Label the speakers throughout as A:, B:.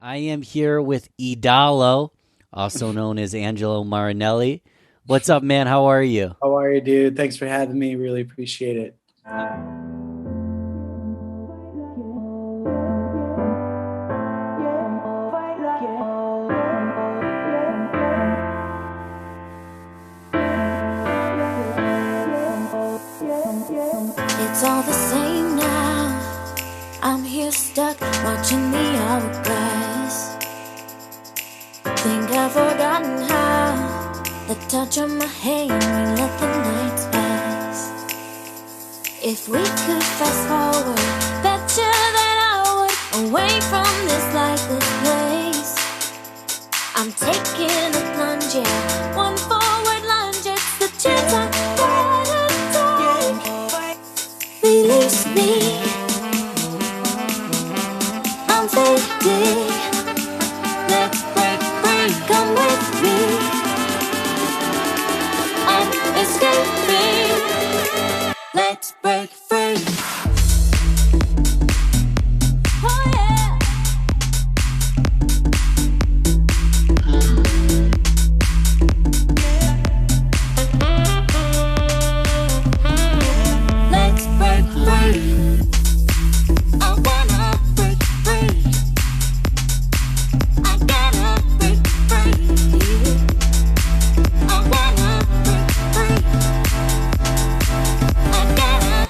A: I am here with Edalo, also known as Angelo Marinelli. What's up, man? How are you?
B: How are you, dude? Thanks for having me. Really appreciate it.
C: It's all the same now. I'm here stuck watching the hourglass. Think I've forgotten how the touch of my hand we let the nights pass. If we could fast forward, bet you that I would away from this lifeless place. I'm taking a plunge, yeah, one forward lunge. It's the chance I gotta take. Release me. I'm fading. Let's break free. Come with me. I'm escaping. Let's break free. Oh yeah. Let's break free. I wanna break free. I gotta break free. I wanna break free. I gotta.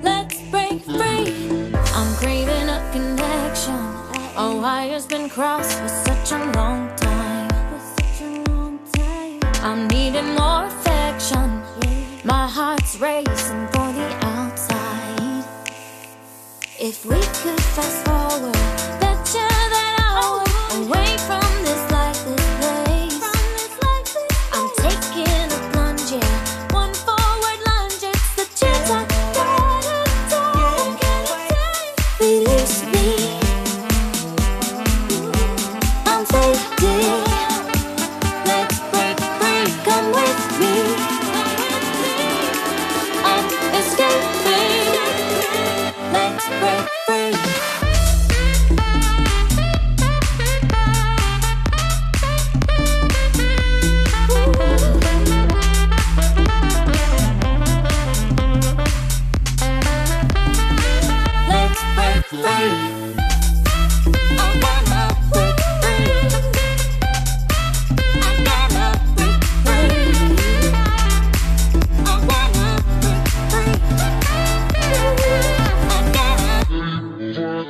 C: Let's break free. I'm craving a connection. Our wire's been crossed for such a long time. I'm needing more affection. My heart's racing for the outside. If we could fast forward, bet you that I would away from this lifeless place. I'm taking a plunge, yeah, one forward lunge. It's the chance I gotta take. Release me. I'm fading. Let's break free. Come with me. I'm escaping. Let's break free. Let's break free. I wanna break free. I gotta break free. I wanna break free. I gotta. Let's break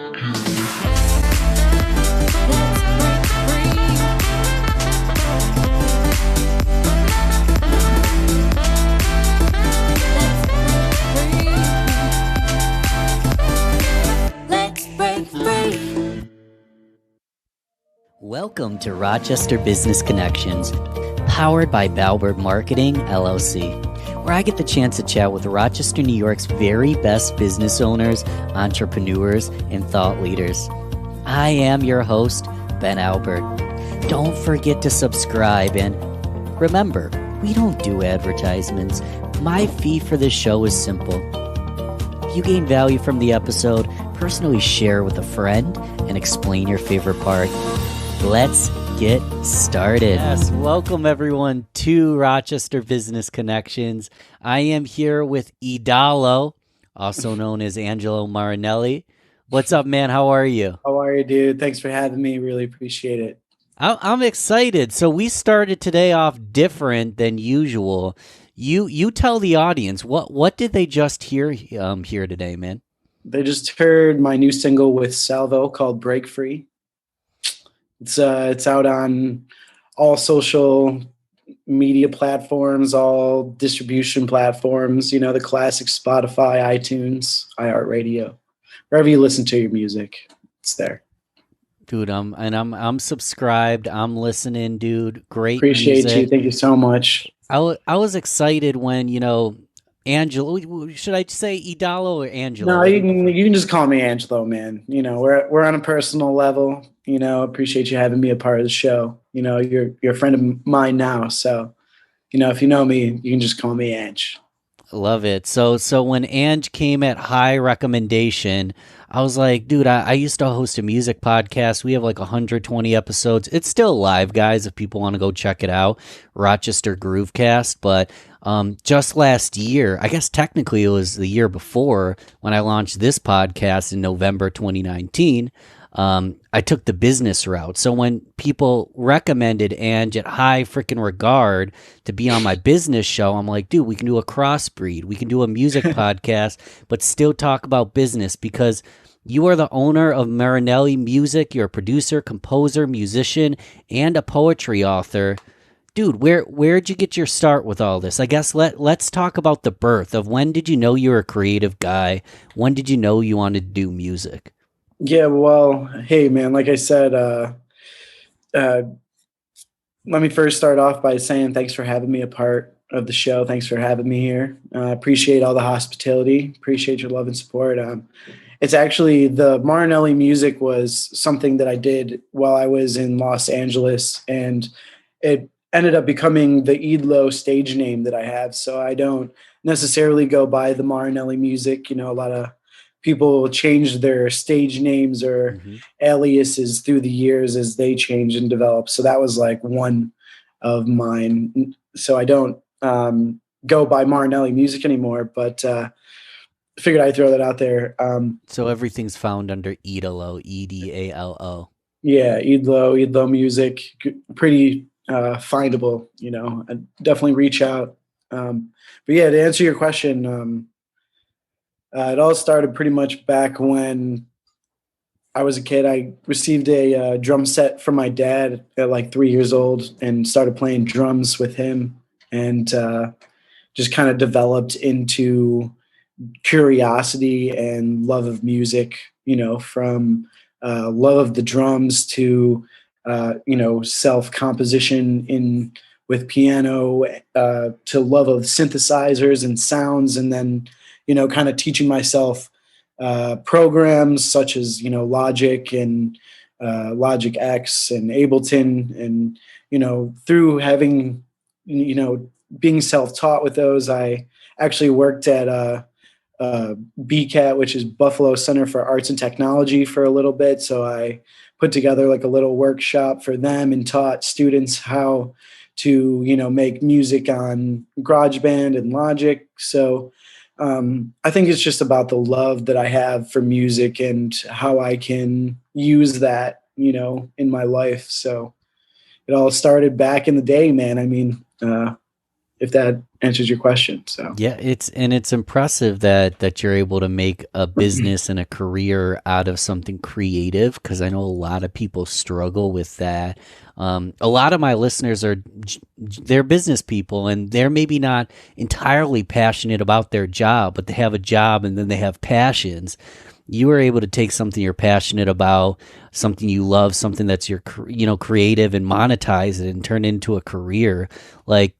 C: free. Let's break free.
A: Welcome to Rochester Business Connections, powered by Balbert Marketing, LLC, where I get the chance to chat with Rochester, New York's very best business owners, entrepreneurs, and thought leaders. I am your host, Ben Albert. Don't forget to subscribe, and remember, we don't do advertisements. My fee for this show is simple. If you gain value from the episode, personally share with a friend and explain your favorite part. Let's get started. Yes, welcome everyone to Rochester Business Connections. I am here with Edalo, also known as Angelo Marinelli. What's up, man? How are you?
B: How are you, dude? Thanks for having me. Really appreciate it.
A: I'm excited. So we started today off different than usual. You tell the audience what did they just hear here today, man?
B: They just heard my new single with Salvo called "Break Free." It's out on all social media platforms, all distribution platforms. You know, the classic Spotify, iTunes, iHeartRadio, wherever you listen to your music, it's there.
A: Dude, I'm subscribed. I'm listening, dude. Great
B: Appreciate
A: music.
B: you. Thank you so much.
A: I was excited when, Angelo, should I say Edalo or Angelo?
B: No, you can just call me Angelo, man. You know, we're on a personal level. Appreciate you having me a part of the show. You're a friend of mine now. So, if you know me, you can just call me Ange.
A: Love it. So when Ange came at high recommendation, I was like, dude, I used to host a music podcast. We have like 120 episodes. It's still live, guys, if people want to go check it out. Rochester Groovecast. But just last year, I guess technically it was the year before when I launched this podcast in November 2019. I took the business route. So when people recommended Ange at high freaking regard to be on my business show, I'm like, dude, we can do a crossbreed. We can do a music podcast, but still talk about business because you are the owner of Marinelli Music. You're a producer, composer, musician, and a poetry author. Dude, where'd you get your start with all this? I guess let's talk about the birth of when did you know you were a creative guy? When did you know you wanted to do music?
B: Yeah, well, hey, man, like I said, let me first start off by saying thanks for having me a part of the show. Thanks for having me here. Appreciate all the hospitality. Appreciate your love and support. It's actually the Marinelli Music was something that I did while I was in Los Angeles, and it ended up becoming the Edalo stage name that I have. So I don't necessarily go by the Marinelli Music. A lot of people change their stage names or aliases through the years as they change and develop. So that was like one of mine. So I don't go by Marinelli Music anymore, but figured I'd throw that out there.
A: So everything's found under Edalo, Edalo.
B: Yeah, Edalo Music, pretty findable. I'd definitely reach out. But yeah, to answer your question, it all started pretty much back when I was a kid. I received a drum set from my dad at like 3 years old and started playing drums with him, and just kind of developed into curiosity and love of music, from love of the drums to, self-composition with piano, to love of synthesizers and sounds, and then kind of teaching myself programs such as, Logic and Logic X and Ableton. And, through having, being self-taught with those, I actually worked at BCAT, which is Buffalo Center for Arts and Technology, for a little bit. So I put together like a little workshop for them and taught students how to, make music on GarageBand and Logic. So I think it's just about the love that I have for music and how I can use that, in my life. So it all started back in the day, man. I mean, if that answers your question. So
A: yeah, it's impressive that you're able to make a business and a career out of something creative, because I know a lot of people struggle with that. A lot of my listeners they're business people, and they're maybe not entirely passionate about their job, but they have a job and then they have passions. You were able to take something you're passionate about, something you love, something that's your creative, and monetize it and turn it into a career. Like,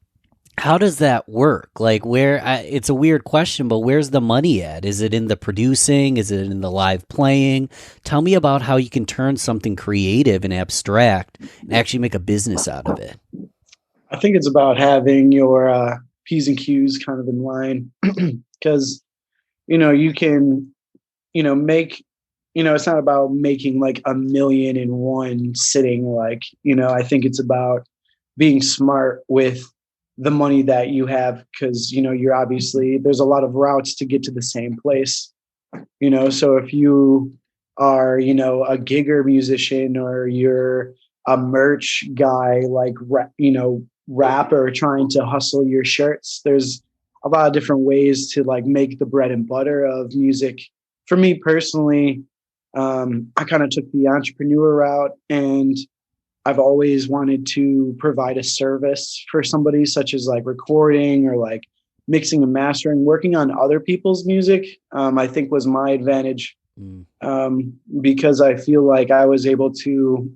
A: how does that work? Like, it's a weird question, but where's the money at? Is it in the producing? Is it in the live playing? Tell me about how you can turn something creative and abstract and actually make a business out of it.
B: I think it's about having your P's and Q's kind of in line, because, you can, make, it's not about making like $1 million in one sitting. Like, I think it's about being smart with the money that you have, because you're obviously, there's a lot of routes to get to the same place. So if you are a gigger musician, or you're a merch guy, like rapper trying to hustle your shirts, there's a lot of different ways to like make the bread and butter of music. For me personally, I kind of took the entrepreneur route, and I've always wanted to provide a service for somebody, such as like recording or like mixing and mastering. Working on other people's music, I think was my advantage, because I feel like I was able to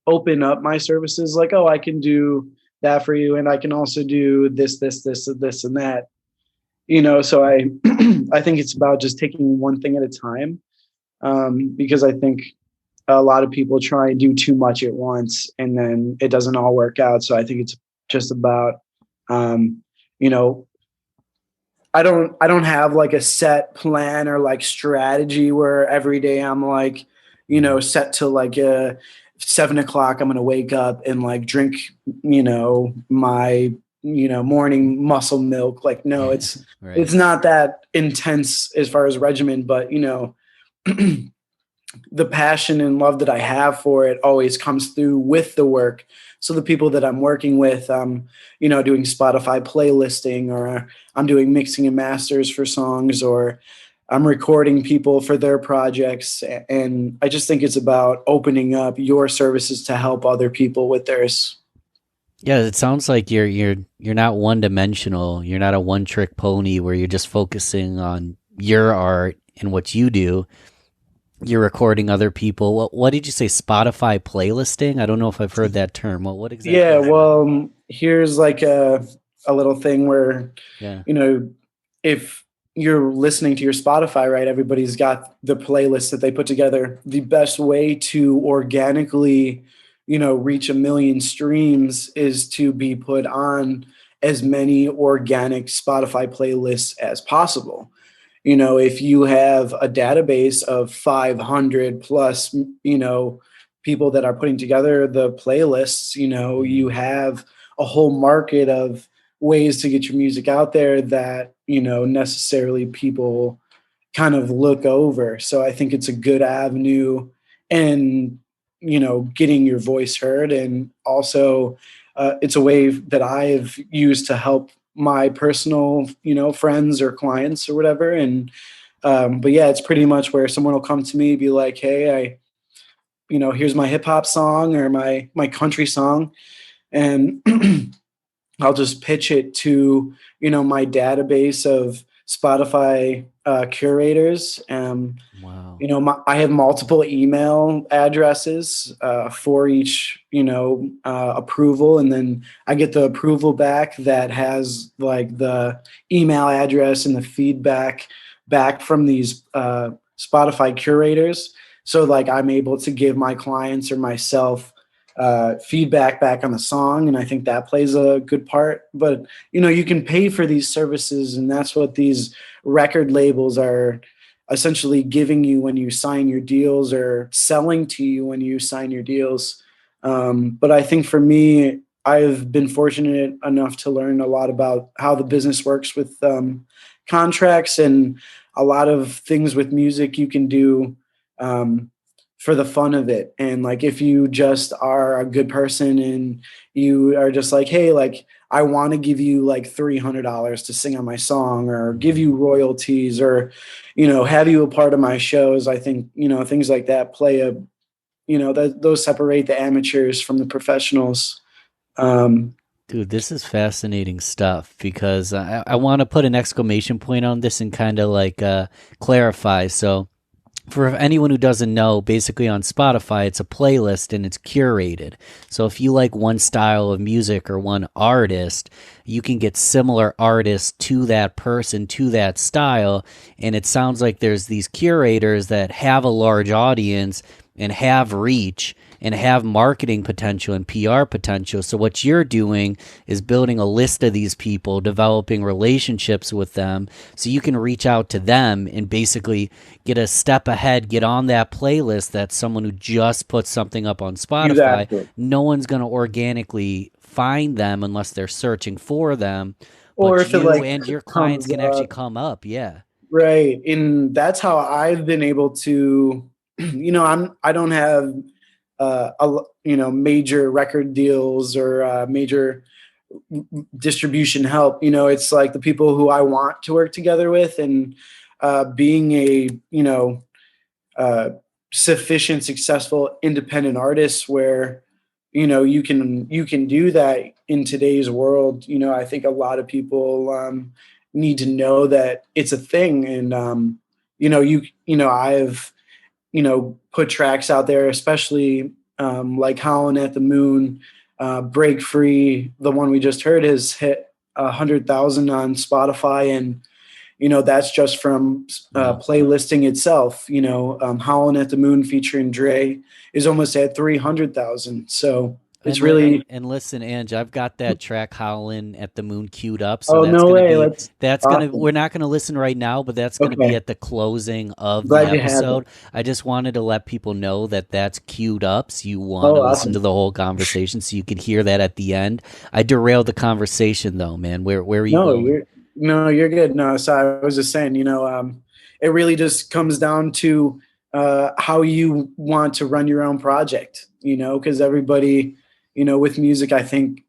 B: open up my services. Like, oh, I can do that for you, and I can also do this, and that. So I I think it's about just taking one thing at a time, because I think a lot of people try and do too much at once, and then it doesn't all work out. So I think it's just about, you know, I don't have like a set plan or like strategy where every day I'm like, set to like 7 o'clock, I'm going to wake up and like drink, my, morning muscle milk. Like, no, it's,
A: Right.
B: it's not that intense as far as regimen, but the passion and love that I have for it always comes through with the work. So the people that I'm working with, doing Spotify playlisting, or I'm doing mixing and masters for songs, or I'm recording people for their projects. And I just think it's about opening up your services to help other people with theirs.
A: Yeah, it sounds like you're not one dimensional. You're not a one trick pony where you're just focusing on your art and what you do. You're recording other people. What did you say? Spotify playlisting? I don't know if I've heard that term. What exactly?
B: Yeah, well, here's like a little thing where,
A: Yeah.
B: If you're listening to your Spotify, right, everybody's got the playlist that they put together. The best way to organically, reach 1 million streams is to be put on as many organic Spotify playlists as possible. If you have a database of 500 plus, people that are putting together the playlists, you have a whole market of ways to get your music out there that, necessarily people kind of look over. So I think it's a good avenue, and, getting your voice heard. And also it's a way that I've used to help my personal, friends or clients or whatever. And, but yeah, it's pretty much where someone will come to me, be like, hey, here's my hip hop song or my country song. And I'll just pitch it to, my database of Spotify curators.
A: Wow.
B: I have multiple email addresses for each, approval. And then I get the approval back that has like the email address and the feedback back from these Spotify curators. So like I'm able to give my clients or myself feedback back on the song. And I think that plays a good part. But, you can pay for these services, and that's what these record labels are essentially giving you when you sign your deals, or selling to you when you sign your deals. But I think for me, I've been fortunate enough to learn a lot about how the business works with contracts, and a lot of things with music you can do for the fun of it. And like, if you just are a good person and you are just like, hey, like, I want to give you like $300 to sing on my song, or give you royalties, or, have you a part of my shows. I think, things like that play a, those separate the amateurs from the professionals.
A: Dude, this is fascinating stuff, because I want to put an exclamation point on this and kind of like clarify. So for anyone who doesn't know, basically on Spotify, it's a playlist and it's curated. So if you like one style of music or one artist, you can get similar artists to that person, to that style. And it sounds like there's these curators that have a large audience and have reach and have marketing potential and PR potential. So what you're doing is building a list of these people, developing relationships with them, so you can reach out to them and basically get a step ahead, get on that playlist. That's someone who just put something up on Spotify.
B: Exactly.
A: No one's going to organically find them unless they're searching for them.
B: Or
A: but
B: if
A: you
B: it like
A: and your clients can actually come up. Yeah.
B: Right. And that's how I've been able to, I don't have major record deals or major distribution help. It's like the people who I want to work together with, and being a sufficient, successful, independent artist where you can do that in today's world. I think a lot of people need to know that it's a thing. And I've put tracks out there, especially like Howlin' at the Moon, Break Free. The one we just heard has hit 100,000 on Spotify, and that's just from playlisting itself. Howlin' at the Moon featuring Dre is almost at 300,000. So it's really.
A: And listen, Ange, I've got that track "Howlin' at the Moon" queued up, so
B: Oh,
A: that's
B: no
A: gonna
B: way!
A: be
B: That's awesome.
A: we're not gonna listen right now, but that's gonna be
B: Okay,
A: at the closing of the
B: glad you have it.
A: episode. I just wanted to let people know that that's queued up, so you want
B: Oh,
A: to listen to
B: awesome.
A: the whole conversation, so you can hear that at the end. I derailed the conversation though, man. Where are you
B: No,
A: going?
B: you're good. No, so I was just saying, it really just comes down to how you want to run your own project, because everybody, with music, I think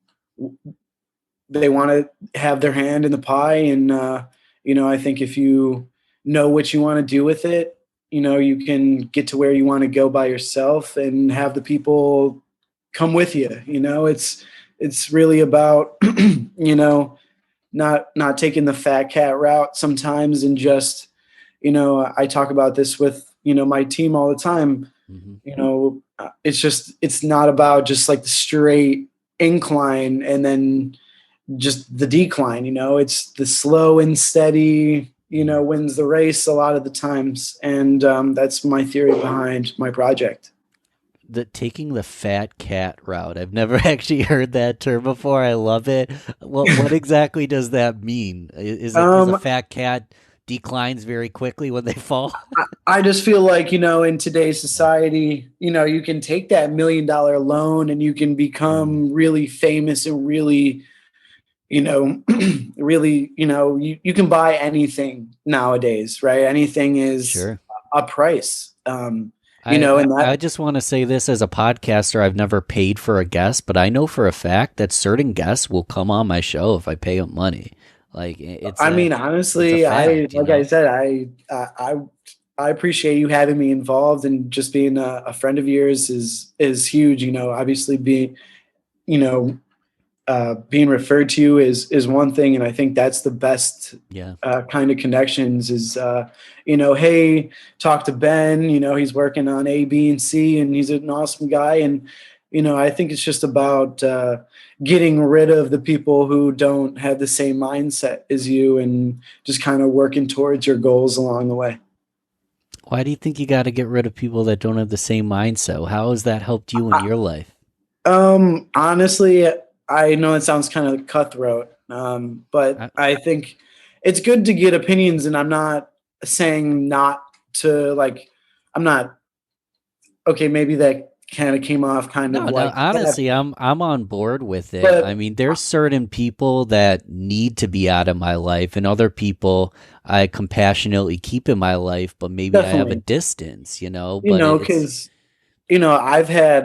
B: they want to have their hand in the pie. And, I think if you know what you want to do with it, you can get to where you want to go by yourself and have the people come with you. It's really about, not taking the fat cat route sometimes, and just, I talk about this with, my team all the time.
A: Hmm.
B: It's not about just like the straight incline and then just the decline. It's the slow and steady, wins the race a lot of the times. And that's my theory behind my project.
A: Taking the fat cat route. I've never actually heard that term before. I love it. What exactly does that mean? Is it because a
B: um,
A: fat cat declines very quickly when they fall?
B: I just feel like, in today's society, you can take that $1 million loan and you can
A: Mm,
B: become really famous and really, really, you can buy anything nowadays, right? Anything is
A: sure.
B: a price.
A: I, I,
B: And
A: I
B: that
A: just want to say this as a podcaster. I've never paid for a guest, but I know for a fact that certain guests will come on my show if I pay them money. Like
B: I mean,
A: it's a
B: honestly,
A: fact, you
B: like I
A: know?
B: said, I appreciate you having me involved, and just being a friend of yours is huge. Obviously you know, being referred to you is one thing, and I think that's the best
A: Yeah.
B: kind of connections. Is hey, talk to Ben. He's working on A, B, and C, and he's an awesome guy. And I think it's just about getting rid of the people who don't have the same mindset as you, and just kind of working towards your goals along the way.
A: Why do you think you got to get rid of people that don't have the same mindset? How has that helped you in your life?
B: Honestly, I know it sounds kind of cutthroat, but
A: I,
B: I think it's good to get opinions, and I'm not saying not to, like, I'm not, okay, maybe that kind of came off kind of
A: no,
B: like that,
A: honestly, I'm on board with it. I
B: but
A: mean, there's certain people that need to be out of my life, and other people I compassionately keep in my life, but maybe I have a
B: definitely,
A: distance, you know. But it's
B: because, I've had,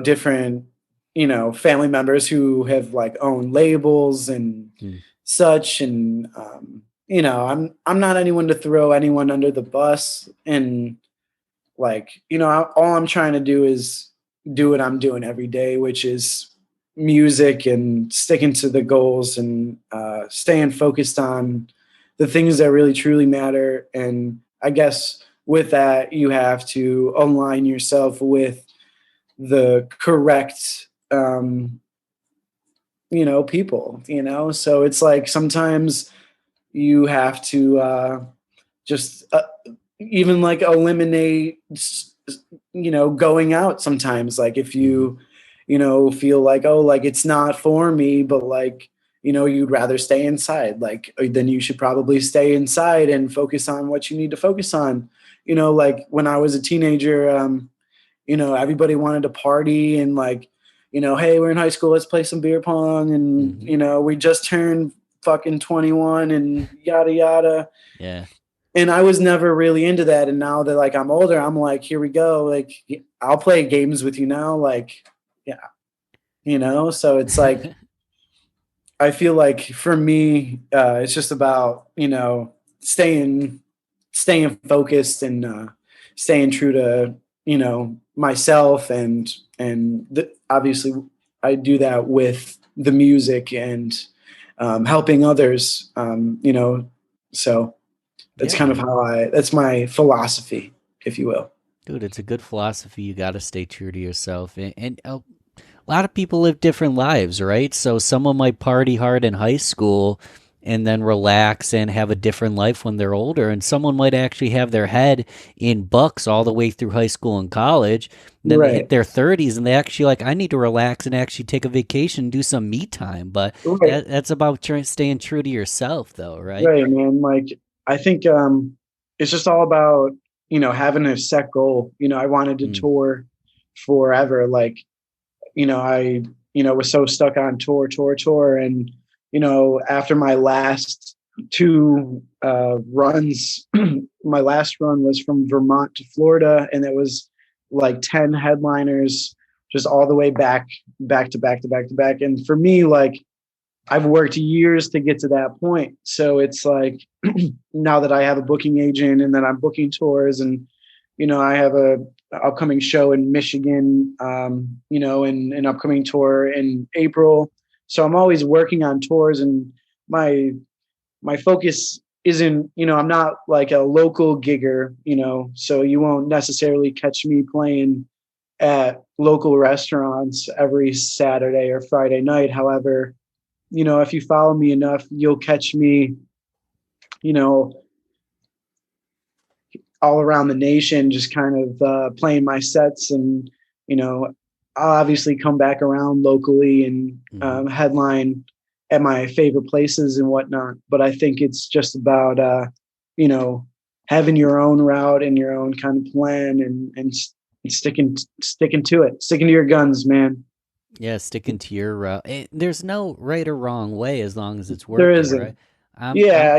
B: different, family members who have like owned labels and
A: hmm,
B: such. And, I'm not anyone to throw anyone under the bus. And like, all I'm trying to do is do what I'm doing every day, which is music, and sticking to the goals, and staying focused on the things that really truly matter. And I guess with that, you have to align yourself with the correct, people, so it's like sometimes you have to just even like eliminate going out sometimes, like if
A: hmm,
B: feel like, oh, like it's not for me, but like you'd rather stay inside, like then you should probably stay inside and focus on what you need to focus on. Like when I was a teenager, everybody wanted to party, and like, hey, we're in high school, let's play some beer pong, and
A: hmm,
B: we just turned fucking 21 and yada yada.
A: yeah.
B: And I was never really into that. And now that like I'm older, I'm like, here we go. Like I'll play games with you now. Like, yeah, so it's like, I feel like for me, it's just about, staying, staying focused, and staying true to, myself. And obviously I do that with the music, and helping others, so that's
A: Yeah,
B: kind of
A: man.
B: how that's my philosophy, if you will.
A: Dude, it's a good philosophy. You got to stay true to yourself. And a lot of people live different lives, right? So someone might party hard in high school and then relax and have a different life when they're older. And someone might actually have their head in books all the way through high school and college. And then they hit
B: Right.
A: their 30s and they actually like, I need to relax and actually take a vacation, do some me time. But
B: Right.
A: that's about staying true to yourself, though, right?
B: Right, man. Like, I think it's just all about, having a set goal. I wanted to
A: Mm.
B: tour forever. Like, I, was so stuck on tour. And, after my last two runs, my last run was from Vermont to Florida, and it was like 10 headliners just all the way back to back to back to back. And for me, like, I've worked years to get to that point. So it's like now that I have a booking agent and that I'm booking tours, and I have a upcoming show in Michigan, and an upcoming tour in April. So I'm always working on tours, and my focus isn't, I'm not like a local gigger, so you won't necessarily catch me playing at local restaurants every Saturday or Friday night. However, if you follow me enough, you'll catch me, you know, all around the nation, just kind of playing my sets. And, I'll obviously come back around locally and
A: Hmm.
B: headline at my favorite places and whatnot. But I think it's just about, you know, having your own route and your own kind of plan, and sticking to it, sticking to your guns, man.
A: Yeah, sticking to your route. There's no right or wrong way as long as it's
B: There
A: working,
B: isn't.
A: right? I'm
B: Yeah,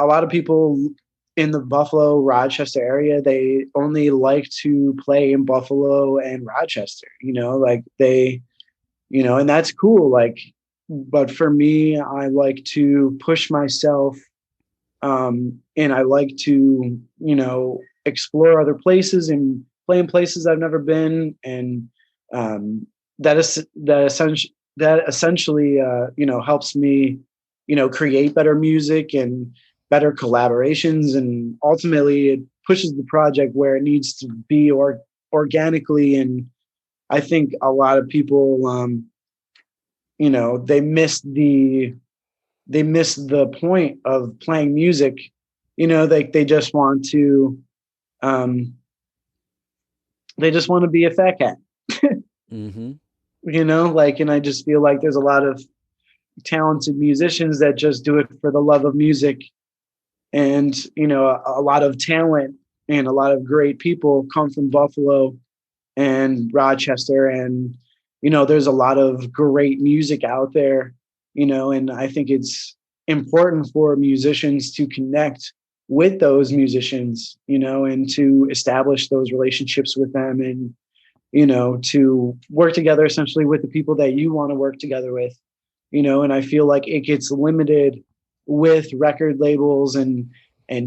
B: a lot of people in the Buffalo, Rochester area, they only like to play in Buffalo and Rochester, like and that's cool. Like, but for me, I like to push myself, and I like to, explore other places and play in places I've never been. And that is that essentially, helps me, create better music and better collaborations, and ultimately it pushes the project where it needs to be, or organically. And I think a lot of people, they miss the point of playing music. They just want to, um, be a fat cat.
A: hmm
B: Like, and I just feel like there's a lot of talented musicians that just do it for the love of music. And a lot of talent and a lot of great people come from Buffalo and Rochester. And there's a lot of great music out there. And I think it's important for musicians to connect with those musicians, and to establish those relationships with them, and to work together essentially with the people that you want to work together with. And I feel like it gets limited with record labels and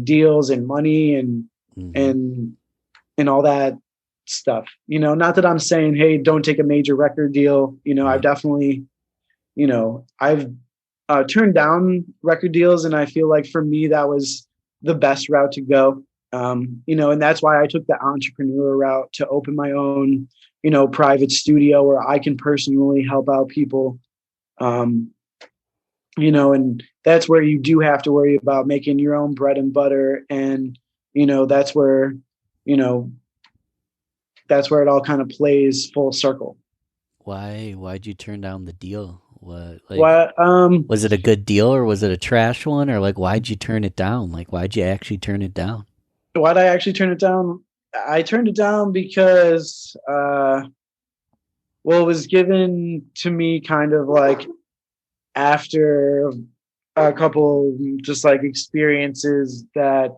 B: deals and money
A: hmm
B: and and all that stuff. Not that I'm saying, hey, don't take a major record deal. I've
A: Right.
B: definitely, I've turned down record deals, and I feel like for me that was the best route to go. And that's why I took the entrepreneur route, to open my own, private studio where I can personally help out people. Um, and that's where you do have to worry about making your own bread and butter. And, that's where, you know, that's where it all kind of plays full circle.
A: Why'd you turn down the deal? What, like,
B: What,
A: was it a good deal or was it a trash one, or like why'd you turn it down? Like why'd you actually turn it down?
B: why'd I actually turn it down? I turned it down because, well, it was given to me kind of like after a couple just like experiences that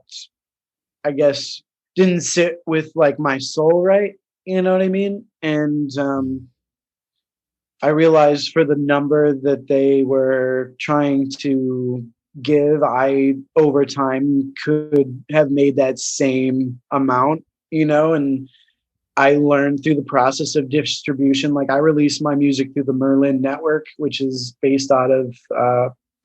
B: I guess didn't sit with like my soul right. You know what I mean? And
A: Mm.
B: I realized for the number that they were trying to give, I over time could have made that same amount, and I learned through the process of distribution. Like, I released my music through the Merlin network, which is based out of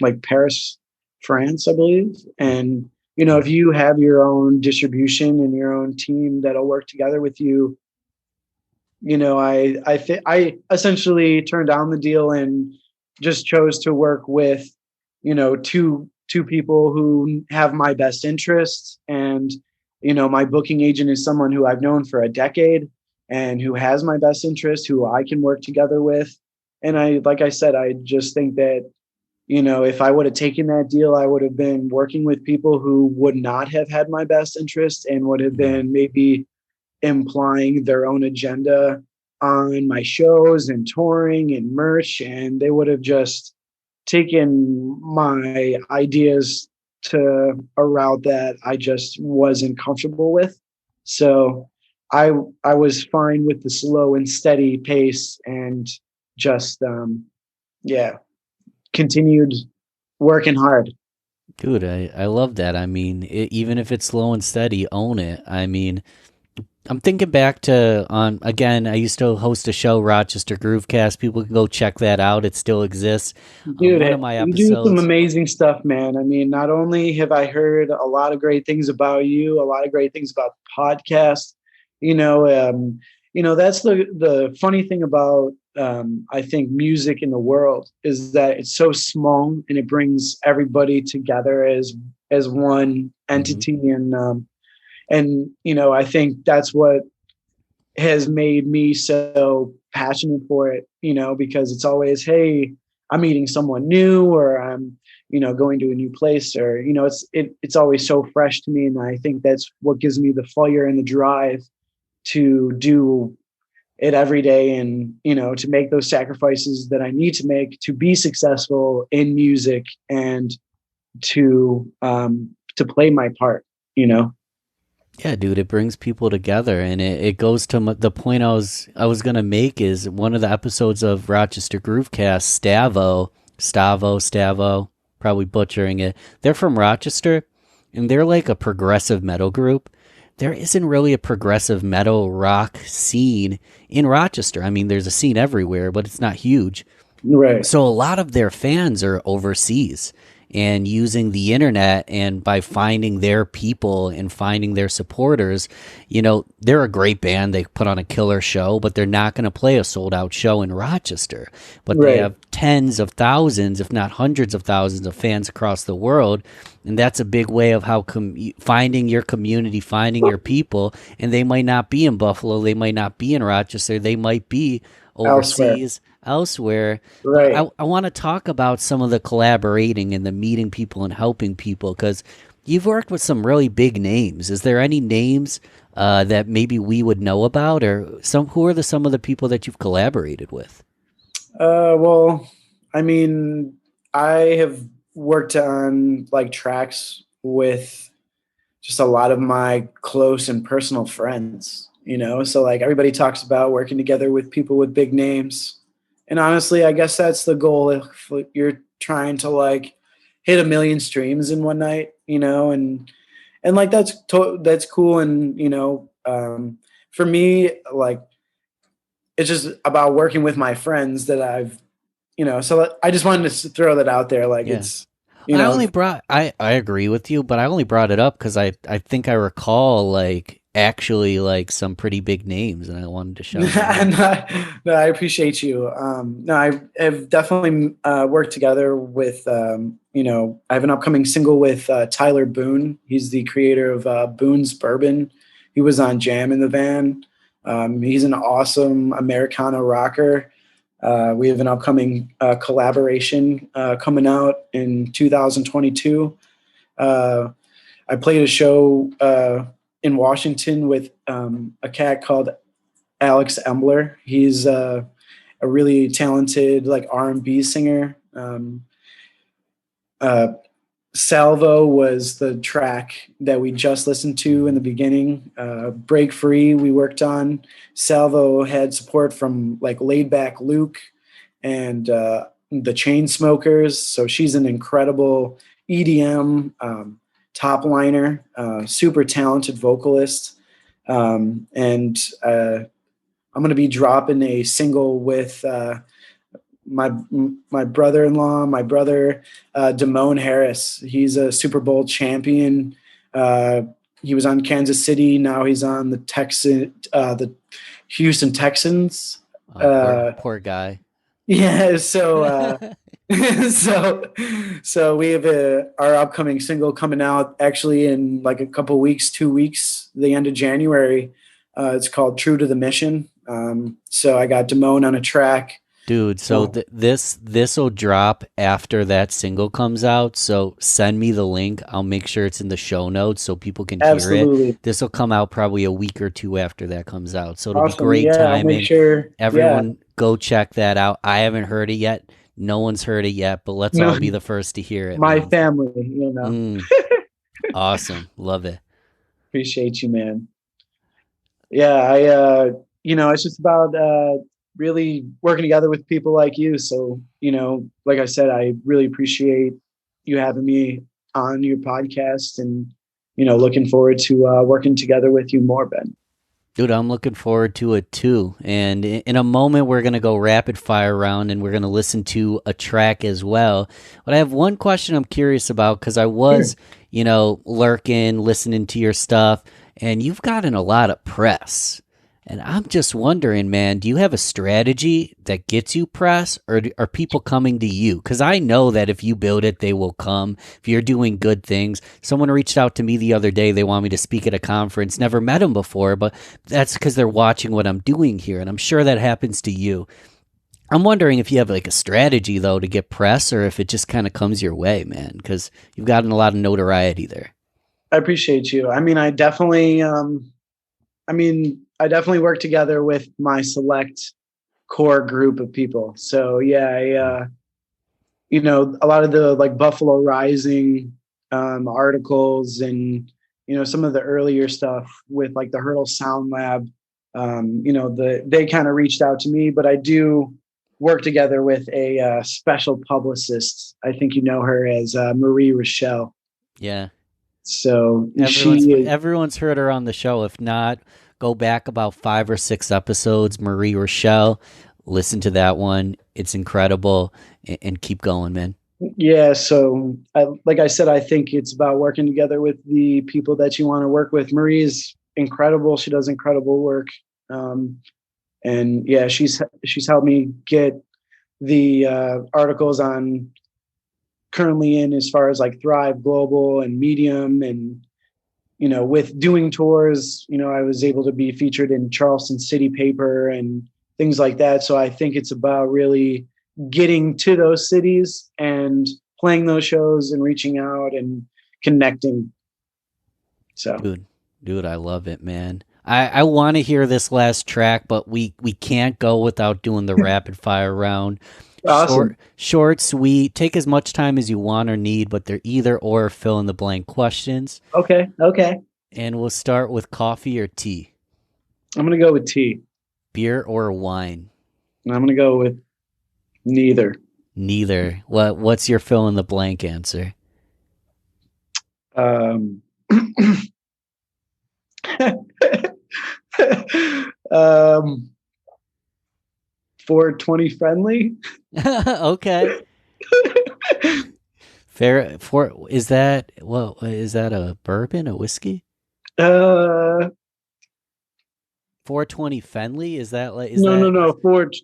B: like Paris, France, I believe. And if
A: Oh,
B: you have your own distribution and your own team that'll work together with you, I essentially turned down the deal and just chose to work with two people who have my best interests. And my booking agent is someone who I've known for a decade and who has my best interest, who I can work together with. And like I said, I just think that if I would have taken that deal, I would have been working with people who would not have had my best interest and would have been maybe implying their own agenda on my shows and touring and merch. And they would have just taken my ideas to a route that I just wasn't comfortable with. So I was fine with the slow and steady pace and just continued working hard.
A: Dude, I love that. I mean, even if it's slow and steady, own it. I mean, I'm thinking back to again, I used to host a show, Rochester Groovecast. People can go check that out. It still exists.
B: Dude,
A: one of my
B: you
A: episodes.
B: do some amazing stuff, man. I mean, not only have I heard a lot of great things about you, a lot of great things about the podcast. That's the funny thing about I think music in the world is that it's so small and it brings everybody together as one entity. And I think that's what has made me so passionate for it, because it's always, hey, I'm meeting someone new, or I'm, going to a new place, or, it's always so fresh to me. And I think that's what gives me the fire and the drive to do it every day and, to make those sacrifices that I need to make to be successful in music and to play my part.
A: Yeah, dude, it brings people together, and it goes to the point I was gonna make is one of the episodes of Rochester Groovecast, Stavo, probably butchering it. They're from Rochester, and they're like a progressive metal group. There isn't really a progressive metal rock scene in Rochester. I mean, there's a scene everywhere, but it's not huge.
B: Right.
A: So a lot of their fans are overseas and using the internet, and by finding their people and finding their supporters, they're a great band. They put on a killer show, but they're not going to play a sold out show in Rochester. But They have tens of thousands, if not hundreds of thousands of fans across the world. And that's a big way of how finding your community, finding your people. And they might not be in Buffalo. They might not be in Rochester. They might be overseas. Elsewhere.
B: Right.
A: I want to talk about some of the collaborating and the meeting people and helping people, because you've worked with some really big names. Is there any names that maybe we would know about, or who are some of the people that you've collaborated with?
B: Well, I mean, I have worked on like tracks with just a lot of my close and personal friends, so like everybody talks about working together with people with big names. And honestly, I guess that's the goal. If you're trying to like hit 1 million streams in one night, and like that's cool. And for me, like it's just about working with my friends that I've, So I just wanted to throw that out there. Like it's,
A: I agree with you, but I only brought it up because I think I recall like actually like some pretty big names, and I wanted to show them.
B: No, I appreciate you. I have definitely worked together with I have an upcoming single with Tyler Boone. He's the creator of Boone's Bourbon. He was on Jam in the Van. He's an awesome Americana rocker. We have an upcoming collaboration coming out in 2022. I played a show in Washington with a cat called Alex Embler. He's a really talented like R&B singer. Salvo was the track that we just listened to in the beginning. Break Free we worked on. Salvo had support from like Laid Back Luke and the Chainsmokers. So she's an incredible EDM top liner, super talented vocalist. And I'm going to be dropping a single with my brother-in-law, my brother, Damone Harris. He's a Super Bowl champion. He was on Kansas City. Now he's on the Houston Texans.
A: Poor guy.
B: Yeah. So so we have our upcoming single coming out actually in like a couple weeks, 2 weeks, the end of January. It's called True to the Mission. So I got Damone on a track.
A: Dude, so this will drop after that single comes out. So send me the link. I'll make sure it's in the show notes so people can hear
B: Absolutely.
A: it. This will come out probably a week or two after that comes out. So it'll be
B: Awesome.
A: great
B: Yeah, I'll make
A: timing.
B: sure.
A: Everyone go check that out. I haven't heard it yet. No one's heard it yet, but let's
B: No,
A: all be the first to hear it,
B: my
A: man.
B: family,
A: Awesome. Love it.
B: Appreciate you, man. Yeah, it's just about really working together with people like you. So, like I said, I really appreciate you having me on your podcast and, looking forward to working together with you more, Ben.
A: Dude, I'm looking forward to it too. And in a moment, we're going to go rapid fire round and we're going to listen to a track as well. But I have one question I'm curious about because I was, lurking, listening to your stuff, and you've gotten a lot of press. And I'm just wondering, man, do you have a strategy that gets you press, or are people coming to you? Because I know that if you build it, they will come. If you're doing good things. Someone reached out to me the other day. They want me to speak at a conference. Never met them before, but that's because they're watching what I'm doing here. And I'm sure that happens to you. I'm wondering if you have like a strategy, though, to get press, or if it just kind of comes your way, man, because you've gotten a lot of notoriety there.
B: I appreciate you. I definitely work together with my select core group of people. So yeah, a lot of the like Buffalo Rising articles and, some of the earlier stuff with like the Hurdle Sound Lab, they kind of reached out to me, but I do work together with a special publicist. I think you know her as Marie Rochelle.
A: Yeah.
B: So
A: everyone's heard her on the show. If not, go back about 5 or 6 episodes. Marie Rochelle, listen to that one. It's incredible, and keep going, man.
B: Yeah. So like I said, I think it's about working together with the people that you want to work with. Marie is incredible. She does incredible work. And yeah, she's helped me get the articles on currently in as far as like Thrive Global and Medium, and with doing tours, I was able to be featured in Charleston City Paper and things like that. So I think it's about really getting to those cities and playing those shows and reaching out and connecting. So
A: dude, I love it, man. I want to hear this last track, but we can't go without doing the rapid fire round.
B: Awesome.
A: Short, sweet. Take as much time as you want or need, but they're either or fill in the blank questions.
B: Okay.
A: And we'll start with coffee or tea.
B: I'm going to go with tea.
A: Beer or wine?
B: I'm going to go with neither.
A: Neither. What's your fill in the blank answer?
B: 420 friendly.
A: Okay. Fair. Is that a bourbon, a whiskey? 420 friendly? Is that like
B: no.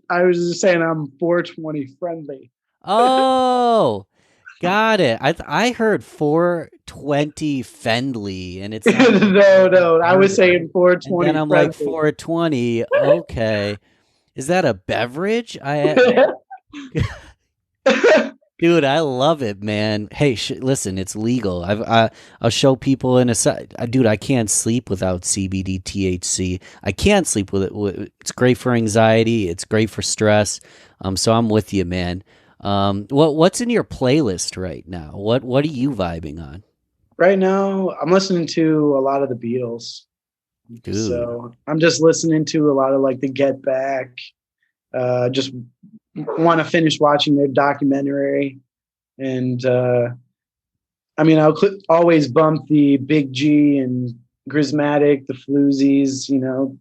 B: I was just saying I'm 420 friendly.
A: Oh, got it. I heard 420 Fendley, and it's
B: no. I was saying 420.
A: And then I'm friendly. Like 420. Okay, is that a beverage? Dude, I love it, man. Hey, listen, it's legal. I'll show people in a dude. I can't sleep without CBD THC. I can't sleep with it. It's great for anxiety. It's great for stress. So I'm with you, man. What's in your playlist right now? What are you vibing on?
B: Right now, I'm listening to a lot of the Beatles. Dude. So I'm just listening to a lot of like the Get Back. Just want to finish watching their documentary, and I'll always bump the Big G and Grismatic, the Floozies.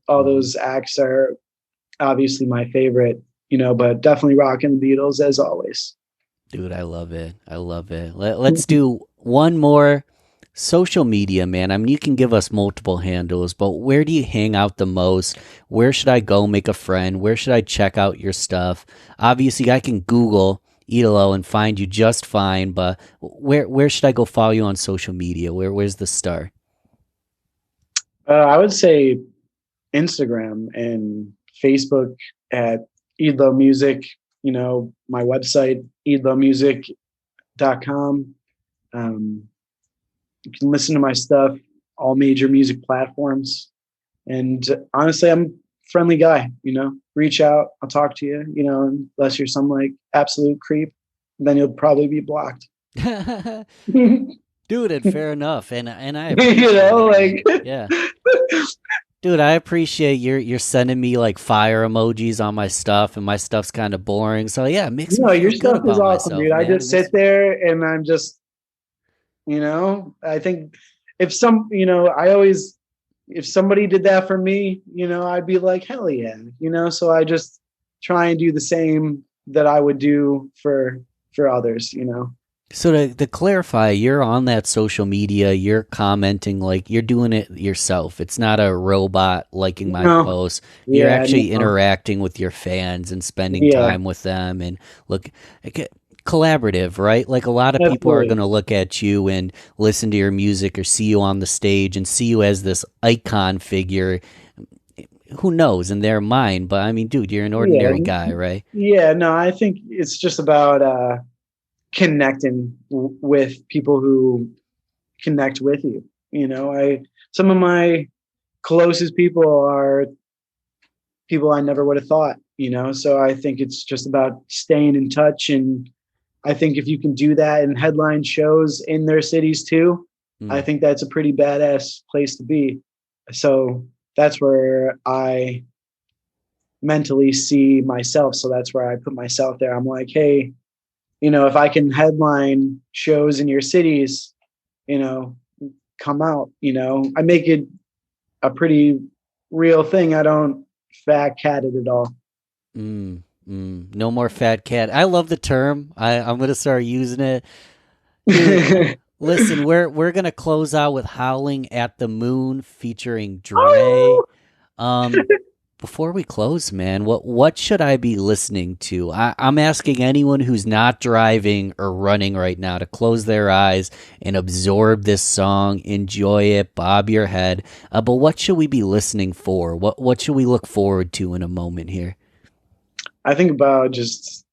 B: All those acts are obviously my favorite. But definitely rocking the Beatles as always.
A: Dude, I love it. Let's do one more. Social media, man. I mean, you can give us multiple handles, but where do you hang out the most? Where should I go make a friend? Where should I check out your stuff? Obviously, I can Google Edalo and find you just fine. But where should I go follow you on social media? Where's the start?
B: I would say Instagram and Facebook at Edalo Music. My website, edalomusic.com. You can listen to my stuff, all major music platforms. And honestly, I'm a friendly guy, reach out, I'll talk to you, unless you're some like absolute creep, then you'll probably be blocked.
A: Dude, and fair enough. And I appreciate it, yeah. Dude, I appreciate you're sending me like fire emojis on my stuff, and my stuff's kind of boring. So yeah, it makes me feel
B: your
A: good
B: stuff
A: about
B: is awesome,
A: myself,
B: dude.
A: man.
B: I just sit there and I'm just, I think if somebody did that for me, I'd be like, hell yeah, so I just try and do the same that I would do for others,
A: So to clarify, you're on that social media, you're commenting, like you're doing it yourself. It's not a robot liking my posts. You're actually interacting with your fans and spending time with them, and collaborative, right? Like a lot of people are going to look at you and listen to your music or see you on the stage and see you as this icon figure. Who knows in their mind? But I mean, dude, you're an ordinary guy, right?
B: Yeah, no, I think it's just about connecting with people who connect with you. Some of my closest people are people I never would have thought, so I think it's just about staying in touch. And I think if you can do that and headline shows in their cities too, I think that's a pretty badass place to be. So that's where I mentally see myself. So that's where I put myself there. I'm like, hey, if I can headline shows in your cities, come out, I make it a pretty real thing. I don't fat cat it at all.
A: No more fat cat. I love the term. I'm going to start using it. Dude, listen, we're going to close out with Howling at the Moon featuring Dre. Before we close, man, what should I be listening to? I'm asking anyone who's not driving or running right now to close their eyes and absorb this song, enjoy it, bob your head. But what should we be listening for? What should we look forward to in a moment here?
B: I think about just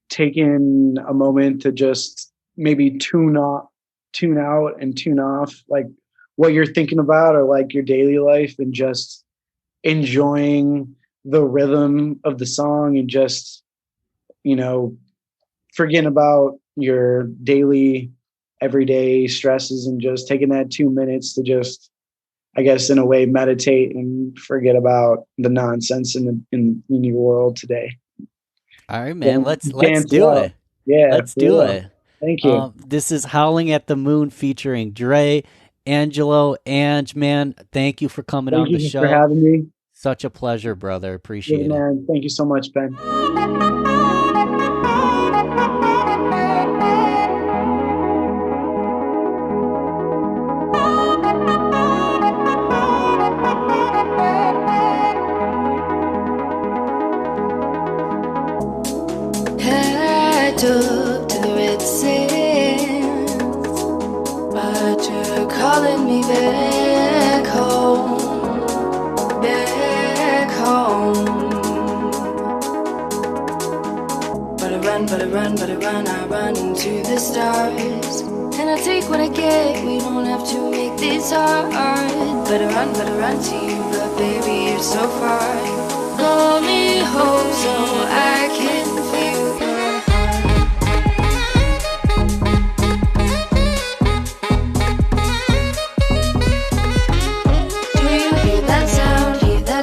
B: taking a moment to just maybe tune out and tune off like what you're thinking about or like your daily life, and just enjoying the rhythm of the song and just, forgetting about your daily everyday stresses and just taking that 2 minutes to just, I guess, in a way, meditate and forget about the nonsense in your world today.
A: All right, man. Let's do it.
B: Yeah,
A: let's do it.
B: Thank you.
A: This is Howling at the Moon featuring Dre. Angelo, Ange, man, thank you for coming on the show.
B: Thank you for having me.
A: Such a pleasure, brother. Appreciate it.
B: Man, thank you so much, Ben.
C: Head up to the red sands, but you're calling me back home. Back home. But I run into the stars. And I take what I get, we don't have to make this hard. But I run to you, but baby, you're so far. Call me home so I can feel your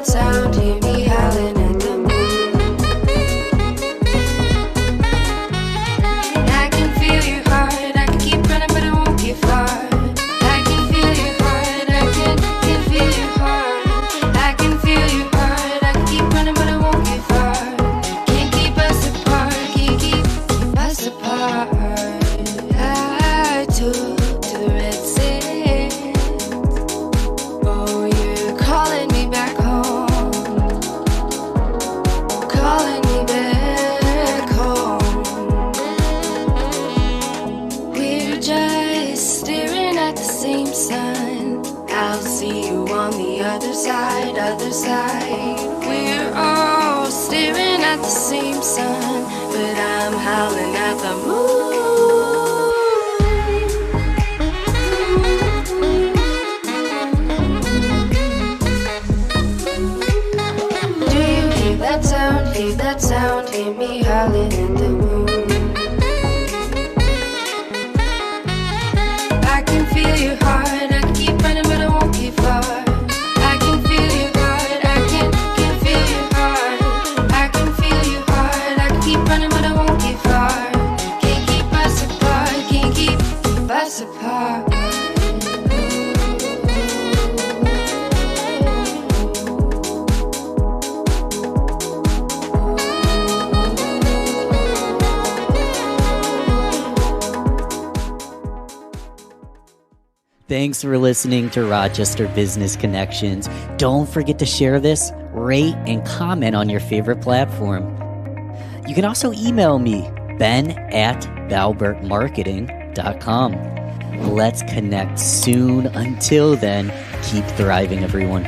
C: sound, hear me howling at the moon. And I can feel your heart, I can keep running but I won't get far. I can feel your heart, I can feel your heart. I can feel your heart, I can keep running but I won't get far. Can't keep us apart, can't keep us apart. I took to the red sand. Oh, you're calling me back home. at the same sun, but I'm howling at the moon. Do you hear that sound? Hear that sound? Hear me howling at the moon. I can feel your heart. I can keep running, but I won't get far. I can feel your heart. I can feel your heart. I can feel your heart. I can keep running, but I won't get far. Can't keep us apart. Can't keep us apart.
A: Thanks for listening to Rochester Business Connections. Don't forget to share this, rate, and comment on your favorite platform. You can also email me, ben@balbertmarketing.com. Let's connect soon. Until then, keep thriving, everyone.